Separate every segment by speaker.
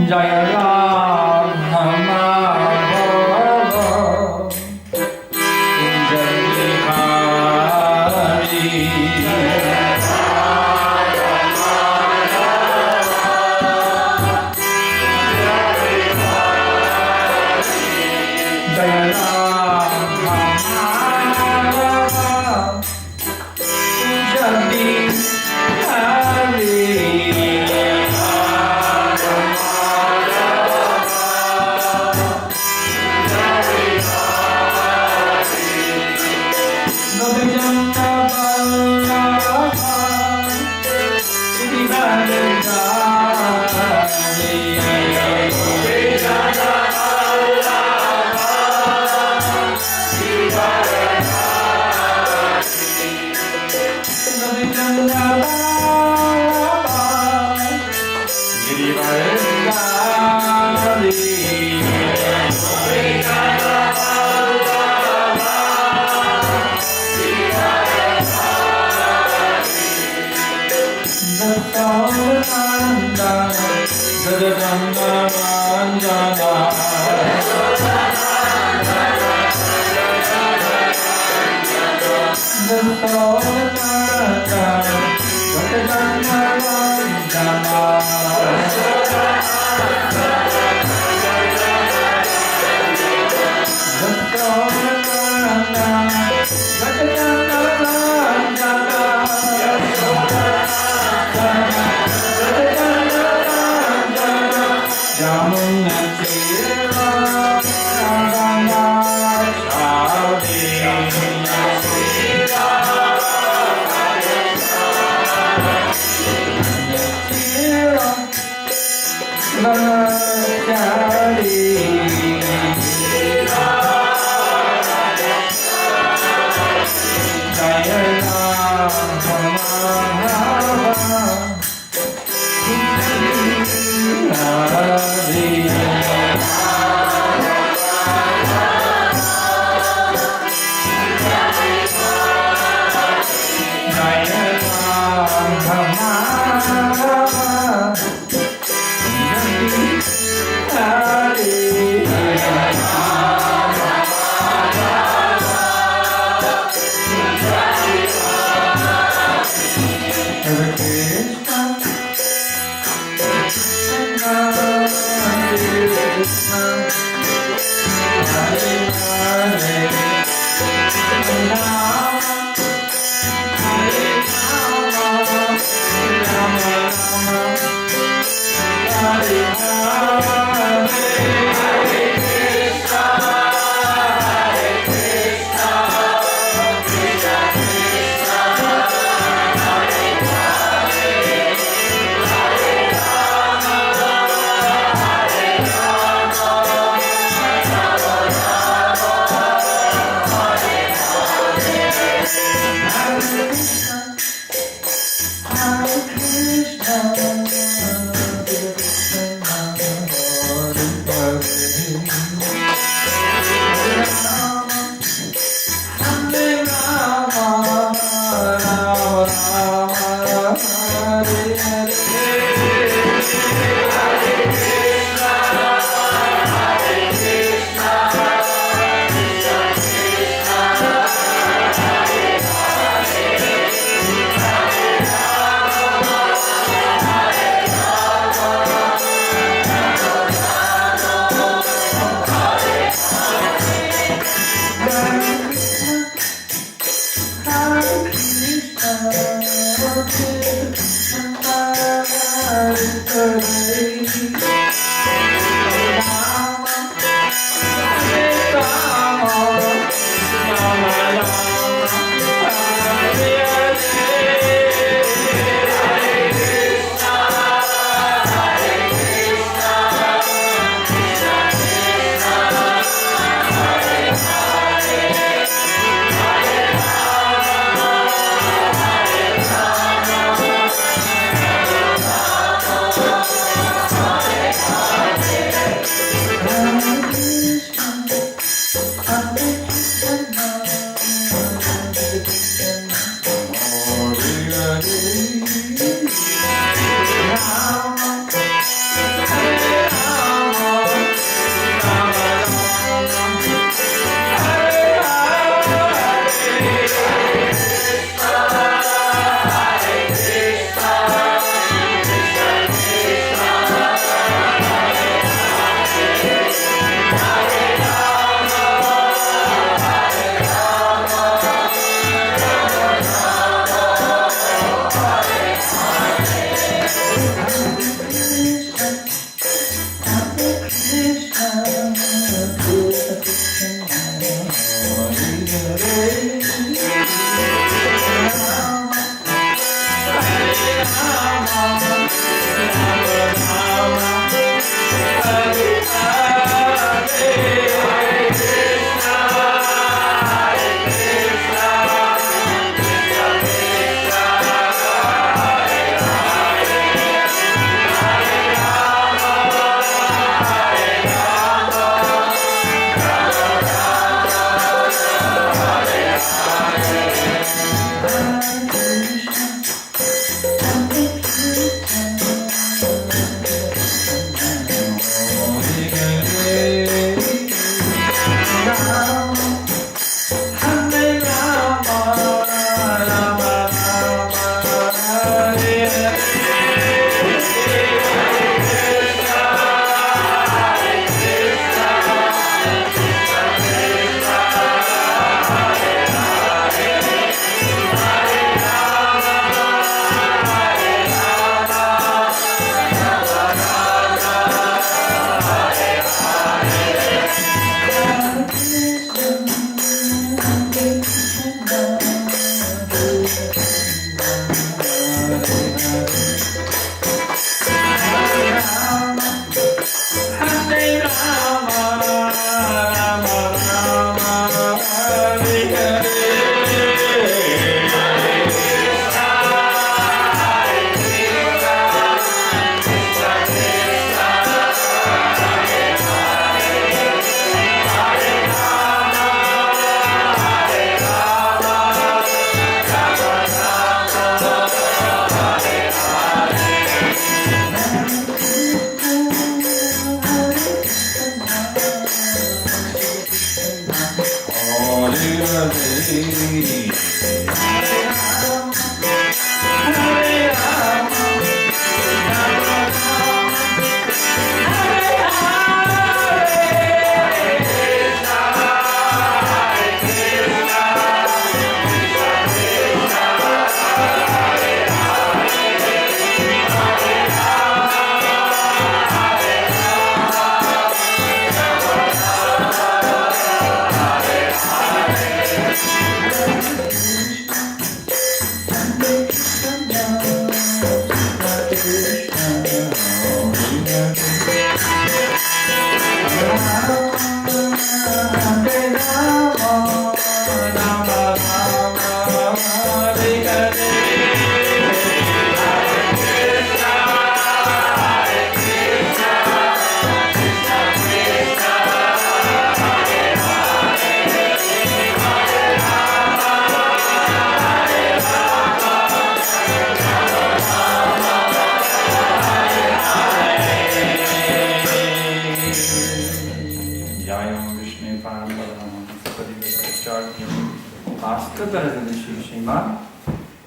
Speaker 1: Jaya Ram Bhava Adhikari Jaya Ram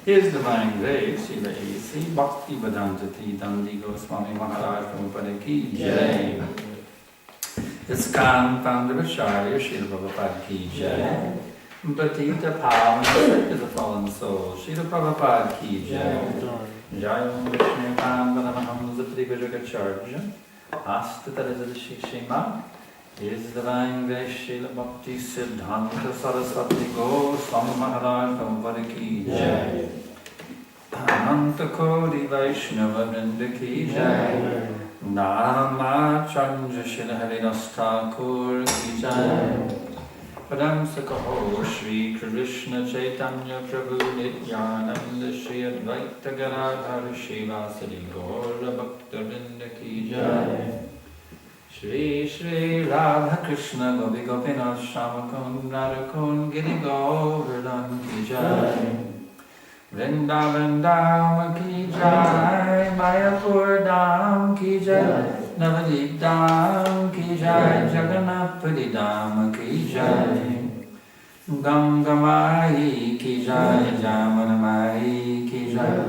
Speaker 2: His Divine Grace, Srila A.C. Bhakti Vedantati Dandi Goswami Maharaj Prabhupada Ki Jai. ISKCON Founder Acharya Srila Prabhupada Ki Jai. Bhatita Pavana is a fallen soul, Srila Prabhupada Ki Jai. Jayam Vishnu Pandanamaham Zapati Vajagacharya. Astatara Shishima. His Divine Grace Srila Bhakti Siddhanta Saraswati Goswami Maharaj Prabhupada Ki Jai. Ananta Kodi Vaishnava Vrinda Ki Jai. Namachandra Shila Haridas Thakur Ki Jai. Padam Sakaho Shri Krishna Chaitanya Prabhu Nityananda Shri Advaita Gadadhar Shivasadi Gaura Bhakta Vrinda Ki Jai. Shri Shri Radha Krishna Gopi Gopinath Shamakun Radhakun Giri Govardhan Ki Jai. Vrindavan Dham Ki Jai. Mayapur Dham Ki Jai. Navadip Dham Ki Jai. Jagannath-puri Dham Ki Jai. Gangamai Ki Jai. Jamunamai Ki Jai.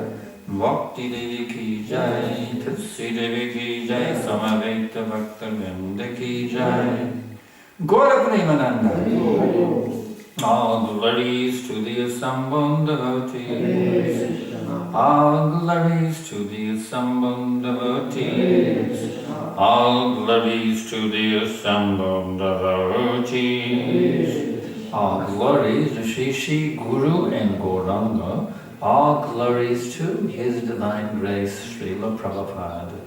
Speaker 2: Bhakti Devi Ki Jai, Tutsi Devi Ki Jai, Samaveta Bhakta Vrinda Ki Jai. Gaura Premananda. All glories to the assembled devotees. All glories to the assembled devotees. All glories to the assembled devotees. All glories to Shri Guru and Gauranga. All glories to His Divine Grace, Srila Prabhupada.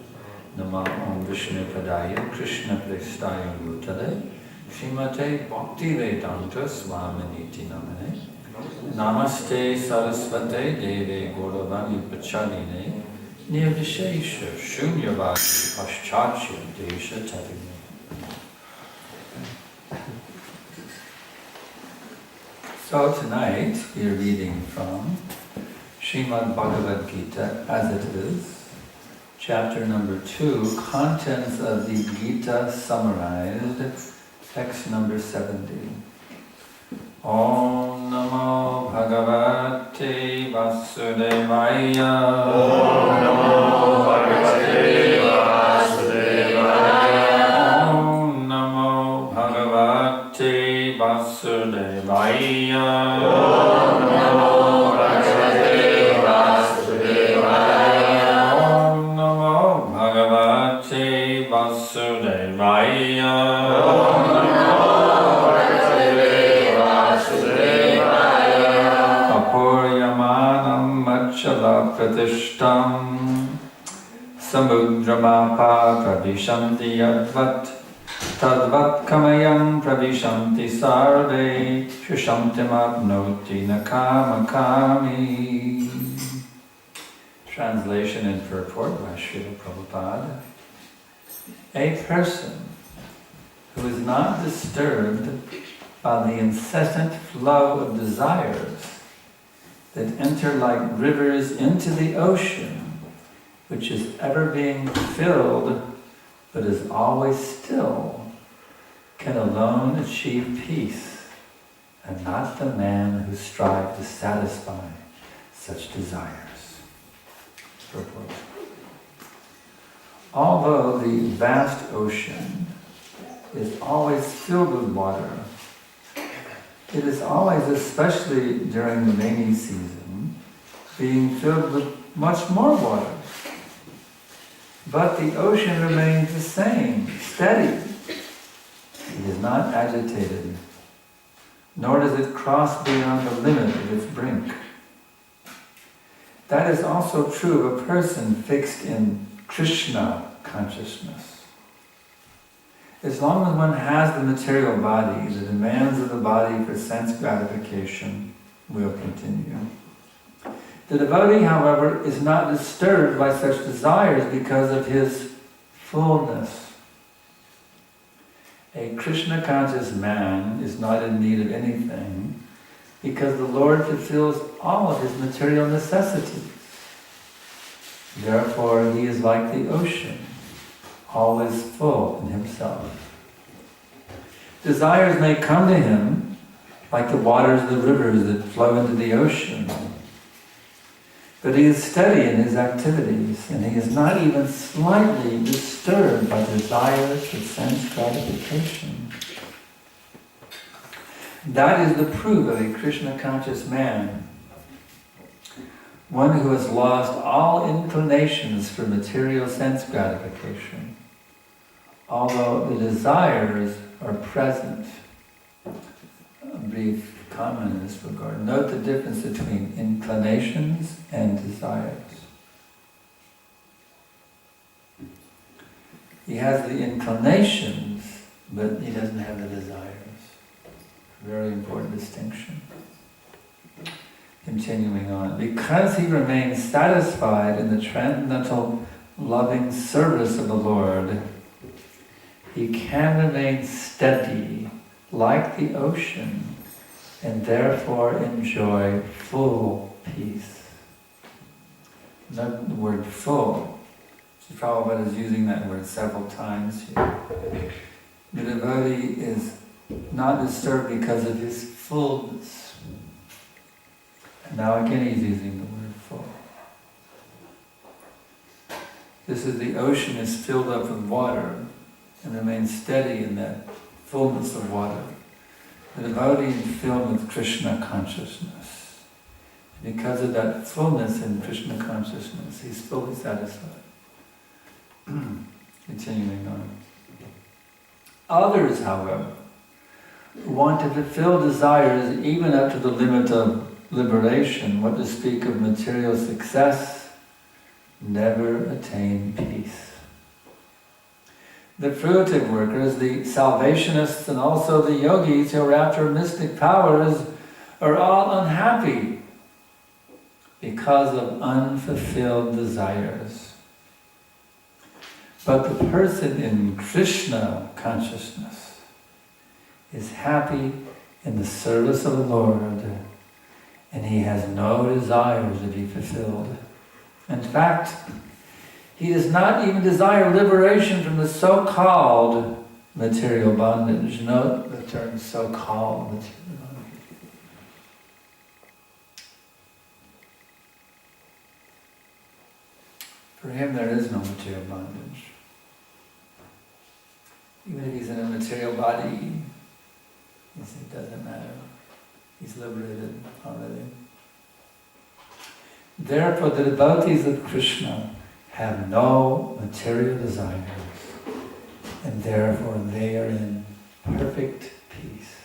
Speaker 2: Nama Om Vishnu Padaya Krishna Prestaya Bhutale Srimate Bhakti Vedanta Swaminiti Namane Namaste Saraswate Deve Gauravani Pachaline Nirvishesha Shunyavadi Paschachya Desha Tadine. So tonight we are reading from Srimad Bhagavad Gita as it is, chapter number 2, contents of the Gita summarized, text number 70. Om Namo Bhagavate Vasudevaya.
Speaker 1: Om Namo Bhagavate Vasudevaya.
Speaker 2: Om Namo Bhagavate Vasudevaya.
Speaker 1: Om Namo Bhagavate Vasudevaya.
Speaker 2: Om Namo Bhagavate Vasudevaya.
Speaker 1: Om Namo Bhagavate Vasudevaya.
Speaker 2: Apuryamanam Machala Pratishtam Samudramapa Pravishanti Yadvat Tadvat Kamayam Pravishanti Sarve Shushantimapnoti Nakamakami. Translation and purport by Srila Prabhupada. A person who is not disturbed by the incessant flow of desires that enter like rivers into the ocean, which is ever being filled but is always still, can alone achieve peace, and not the man who strives to satisfy such desires. Purport. Although the vast ocean is always filled with water, it is always, especially during the rainy season, being filled with much more water. But the ocean remains the same, steady. It is not agitated, nor does it cross beyond the limit of its brink. That is also true of a person fixed in Krishna consciousness. As long as one has the material body, the demands of the body for sense gratification will continue. The devotee, however, is not disturbed by such desires because of his fullness. A Krishna-conscious man is not in need of anything because the Lord fulfills all of his material necessities. Therefore, he is like the ocean, always full in himself. Desires may come to him like the waters of the rivers that flow into the ocean, but he is steady in his activities, and he is not even slightly disturbed by desires for sense gratification. That is the proof of a Krishna-conscious man, one who has lost all inclinations for material sense gratification, although the desires are present. A brief comment in this regard. Note the difference between inclinations and desires. He has the inclinations, but he doesn't have the desires. Very important distinction. Continuing on. Because he remains satisfied in the transcendental loving service of the Lord, he can remain steady like the ocean and therefore enjoy full peace. Note the word full. Prabhupada is using that word several times here. The devotee is not disturbed because of his fullness. And now again he's using the word full. Just as the ocean is filled up with water and remains steady in that fullness of water, the devotee is filled with Krishna consciousness. Because of that fullness in Krishna consciousness, he's fully satisfied. Continuing on. Others, however, who want to fulfill desires even up to the limit of liberation, what to speak of material success, never attain peace. The fruitive workers, the salvationists, and also the yogis who are after mystic powers are all unhappy because of unfulfilled desires. But the person in Krishna consciousness is happy in the service of the Lord, and he has no desires to be fulfilled. In fact, he does not even desire liberation from the so-called material bondage. Note the term so-called material bondage. For him there is no material bondage. Even if he's in a material body, it doesn't matter. He's liberated already. Therefore, the devotees of Krishna have no material desires, and therefore they are in perfect peace.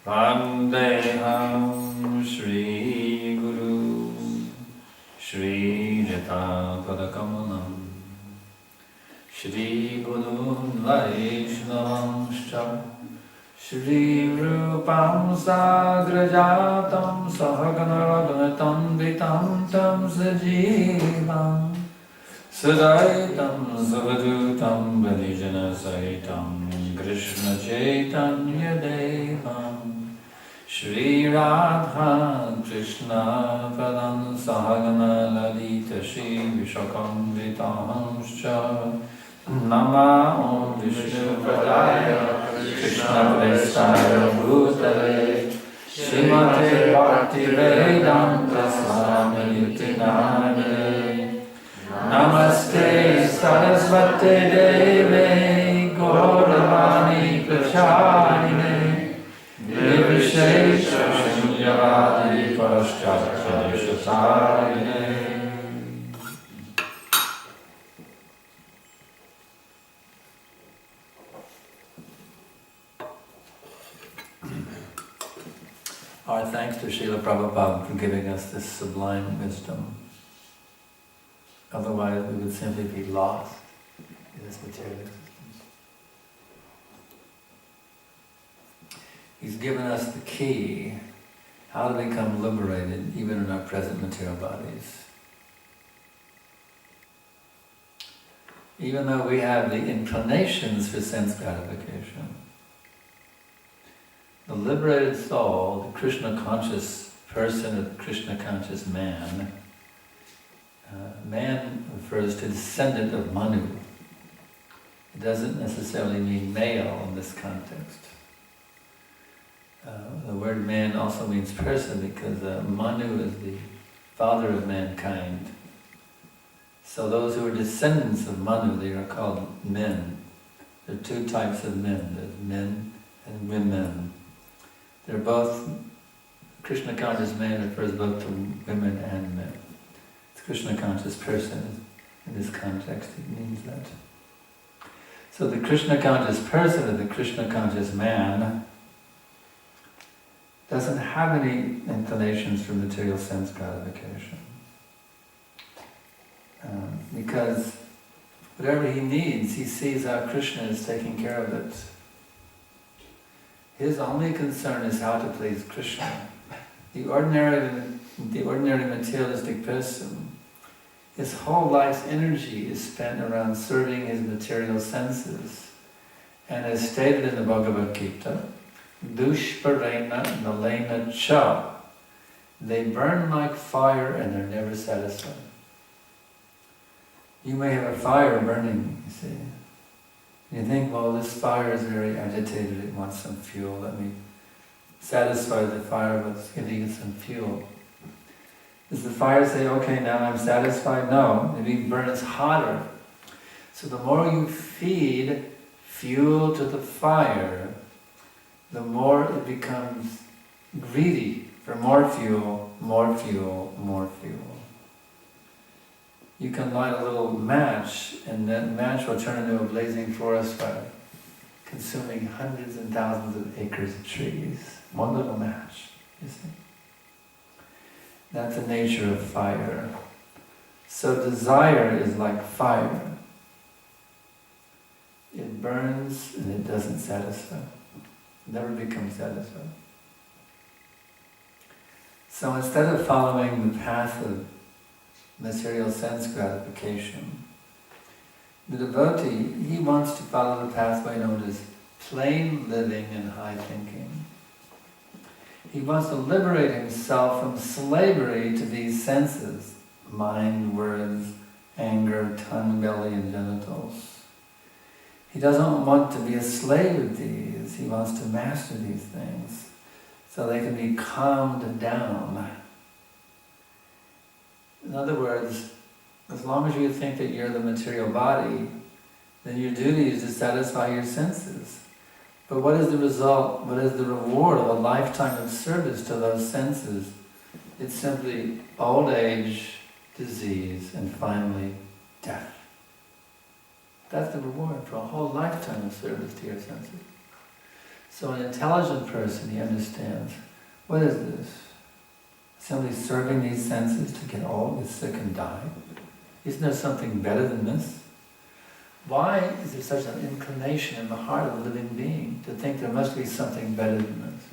Speaker 2: Vandeham Shri Guru Shri Jata Padakamanam Shri Guru Vaishnavanscha Shri Rupam Sagrajatam Sahagana Vitam Tam Sajivam Sadaitam Savadutam Valijana Saitam Krishna Chaitanya Devam Shri Radha Krishna Padam Sahagana Lalita Shri Vishakam Vitamscha Nama Om Vishnu Padaya Krishna Prestaya Bhutale Srimate Bhakti Vedanta Swami Namane Namaste Sarasvate Deve Gauravani Pracharine Nirvishesha Shunyavadi Paschatya Deshatarine. Our thanks to Srila Prabhupada for giving us this sublime wisdom. Otherwise we would simply be lost in this material existence. He's given us the key how to become liberated even in our present material bodies. Even though we have the inclinations for sense gratification, the liberated soul, the Krishna conscious person, or the Krishna conscious man, man refers to descendant of Manu. It doesn't necessarily mean male in this context. The word man also means person because Manu is the father of mankind. So those who are descendants of Manu, they are called men. There are two types of men. There's men and women. They're both, Krishna conscious man refers both to women and men. It's Krishna conscious person. In this context, it means that. So the Krishna conscious person, or the Krishna conscious man, doesn't have any inclinations for material sense gratification. Because whatever he needs, he sees how Krishna is taking care of it. His only concern is how to please Krishna. The ordinary materialistic person, his whole life's energy is spent around serving his material senses. And as stated in the Bhagavad Gita, Dushparena Nalena Cha, they burn like fire and they're never satisfied. You may have a fire burning, you see. You think, well, this fire is very agitated, it wants some fuel, let me satisfy the fire with giving it some fuel. Does the fire say, okay, now I'm satisfied? No, it even burns hotter. So the more you feed fuel to the fire, the more it becomes greedy for more fuel, more fuel, more fuel. You can light a little match, and that match will turn into a blazing forest fire, consuming hundreds and thousands of acres of trees. One little match, you see. That's the nature of fire. So desire is like fire. It burns and it doesn't satisfy. It never becomes satisfied. So instead of following the path of material sense gratification, the devotee, he wants to follow the pathway known as plain living and high thinking. He wants to liberate himself from slavery to these senses, mind, words, anger, tongue, belly, and genitals. He doesn't want to be a slave of these. He wants to master these things so they can be calmed down. In other words, as long as you think that you're the material body, then your duty is to satisfy your senses. But what is the result, what is the reward of a lifetime of service to those senses? It's simply old age, disease, and finally death. That's the reward for a whole lifetime of service to your senses. So an intelligent person, he understands, what is this? Simply serving these senses to get old, get sick, and die? Isn't there something better than this? Why is there such an inclination in the heart of a living being to think there must be something better than this?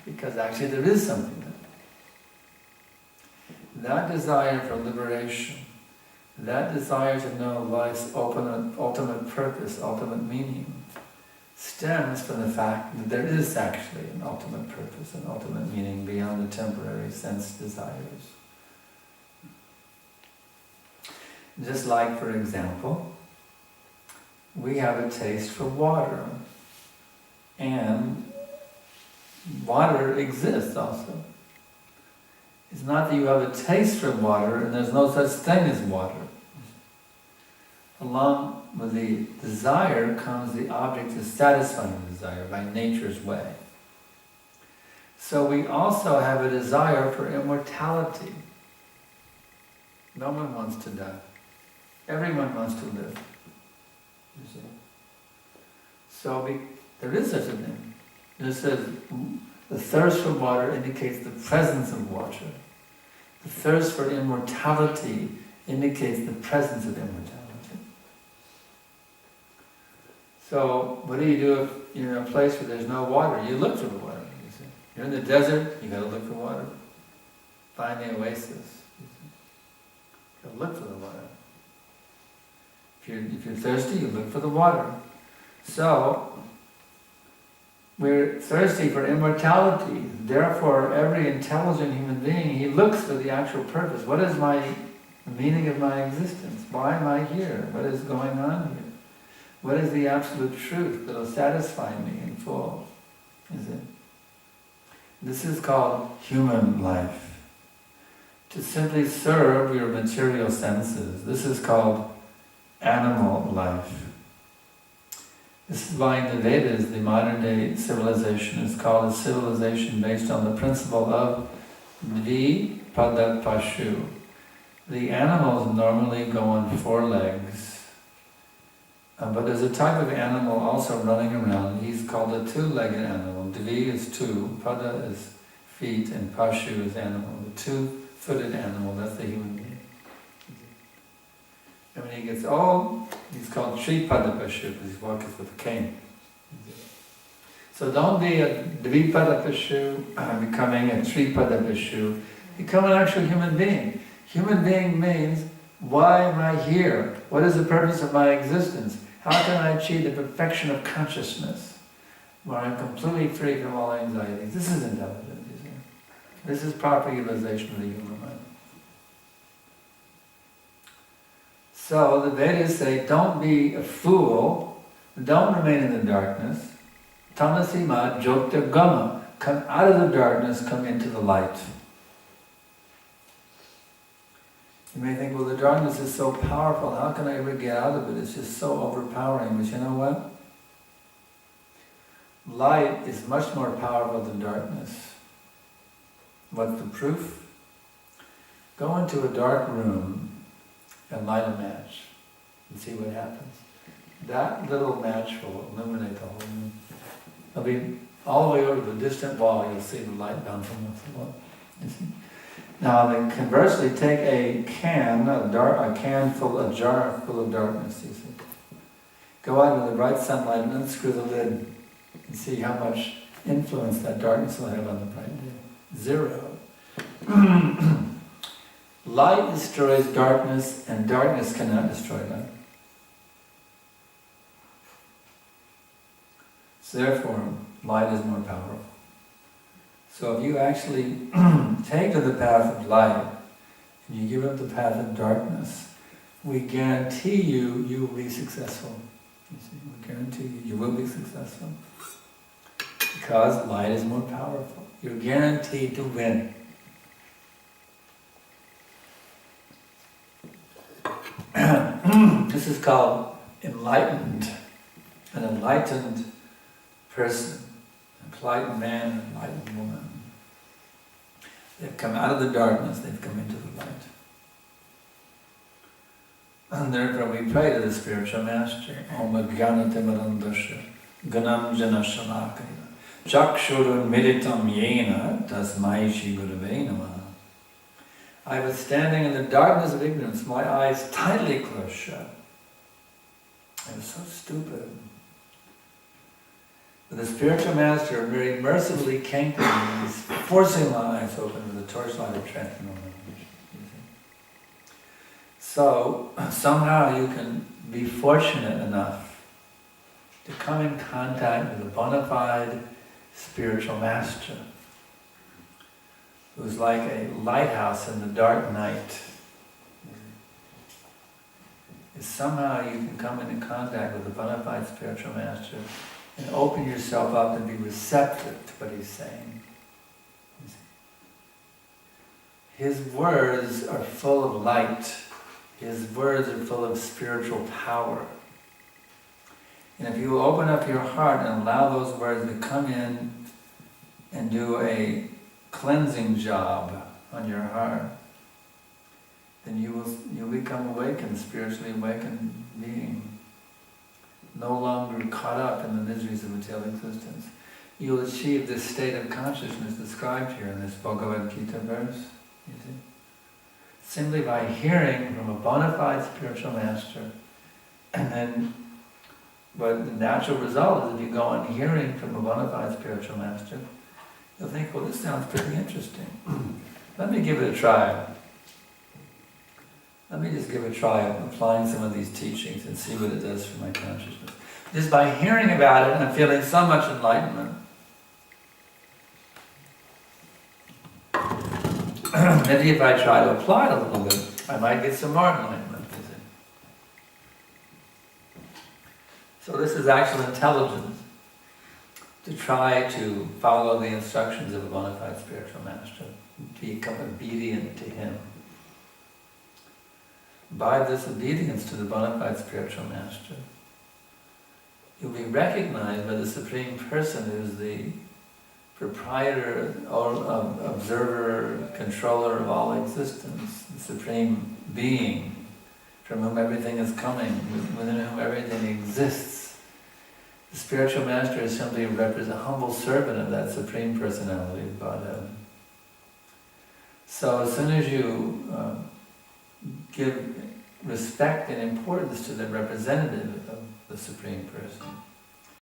Speaker 2: Because actually there is something better. That desire for liberation, that desire to know life's ultimate purpose, ultimate meaning, stems from the fact that there is actually an ultimate purpose, an ultimate meaning beyond the temporary sense desires. Just like, for example, we have a taste for water, and water exists also. It's not that you have a taste for water and there's no such thing as water. Along with the desire comes the object to satisfy the desire by nature's way. So we also have a desire for immortality. No one wants to die. Everyone wants to live. You see? So there is such a thing. It says the thirst for water indicates the presence of water. The thirst for immortality indicates the presence of immortality. So, what do if you're in a place where there's no water? You look for the water. You see. You're in the desert, you got to look for water. Find the oasis. You see. You got to look for the water. If you're thirsty, you look for the water. So, we're thirsty for immortality. Therefore, every intelligent human being, he looks for the actual purpose. What is the meaning of my existence? Why am I here? What is going on here? What is the absolute truth that will satisfy me in full? Is it? This is called human life. To simply serve your material senses. This is called animal life. This is why in the Vedas, the modern day civilization is called a civilization based on the principle of Dvipada Pashu. The animals normally go on 4 legs. But there's a type of animal also running around. He's called a 2-legged animal. Dvi is 2, Pada is feet, and Pashu is animal. The 2-footed animal, that's the human being. And when he gets old, he's called Tripada Pashu, because he's walking with a cane. So don't be a Dvipada Pashu, becoming a Tripada Pashu. Become an actual human being. Human being means, why am I here? What is the purpose of my existence? How can I achieve the perfection of consciousness, where I'm completely free from all anxieties? This is intelligent, you see. This is proper utilization of the human mind. So the Vedas say, don't be a fool, don't remain in the darkness. Tamasima jokta gama, come out of the darkness, come into the light. You may think, well, the darkness is so powerful, how can I ever get out of it? It's just so overpowering. But you know what? Light is much more powerful than darkness. What's the proof? Go into a dark room and light a match and see what happens. That little match will illuminate the whole room. It'll be all the way over the distant wall, you'll see the light bouncing off the wall. You see? Now, then conversely, take a jar full of darkness, you see. Go out into the bright sunlight and unscrew the lid and see how much influence that darkness will have on the bright day. 0. Light destroys darkness, and darkness cannot destroy light. So therefore, light is more powerful. So if you actually take to the path of light, and you give up the path of darkness, we guarantee you will be successful. You see, we guarantee you will be successful. Because light is more powerful. You're guaranteed to win. This is called enlightened. An enlightened person. Enlightened man, enlightened woman. They've come out of the darkness, they've come into the light. And therefore we pray to the spiritual master, Om Jnanatimirandasya, Ganam Jana Shalakaya, Chakshurun Militam Yena, Tasmai Shri Gurave Namaha. I was standing in the darkness of ignorance, my eyes tightly closed shut. I was so stupid. But the spiritual master very mercifully came to me and he's forcing my eyes open with the torchlight of transcendental knowledge. So somehow you can be fortunate enough to come in contact with a bona fide spiritual master who's like a lighthouse in the dark night. If somehow you can come into contact with a bona fide spiritual master and open yourself up and be receptive to what he's saying. His words are full of light. His words are full of spiritual power. And if you open up your heart and allow those words to come in and do a cleansing job on your heart, then you'll become awakened, spiritually awakened being. No longer caught up in the miseries of material existence. You'll achieve this state of consciousness described here in this Bhagavad Gita verse. You see? simply by hearing from a bona fide spiritual master. And then, but the natural result is if you go on hearing from a bona fide spiritual master, you'll think, well, this sounds pretty interesting. Let me give it a try. Let me just give it a try of applying some of these teachings and see what it does for my consciousness. Just by hearing about it, I'm feeling so much enlightenment. Maybe if I try to apply it a little bit, I might get some more enlightenment. So this is actual intelligence, to try to follow the instructions of a bona fide spiritual master, become obedient to him. By this obedience to the bona fide spiritual master, you'll be recognized by the Supreme Person who is the proprietor, observer, controller of all existence, the Supreme Being, from whom everything is coming, within whom everything exists. The spiritual master is simply a humble servant of that Supreme Personality of Godhead. So as soon as you give respect and importance to the representative of the Supreme Person,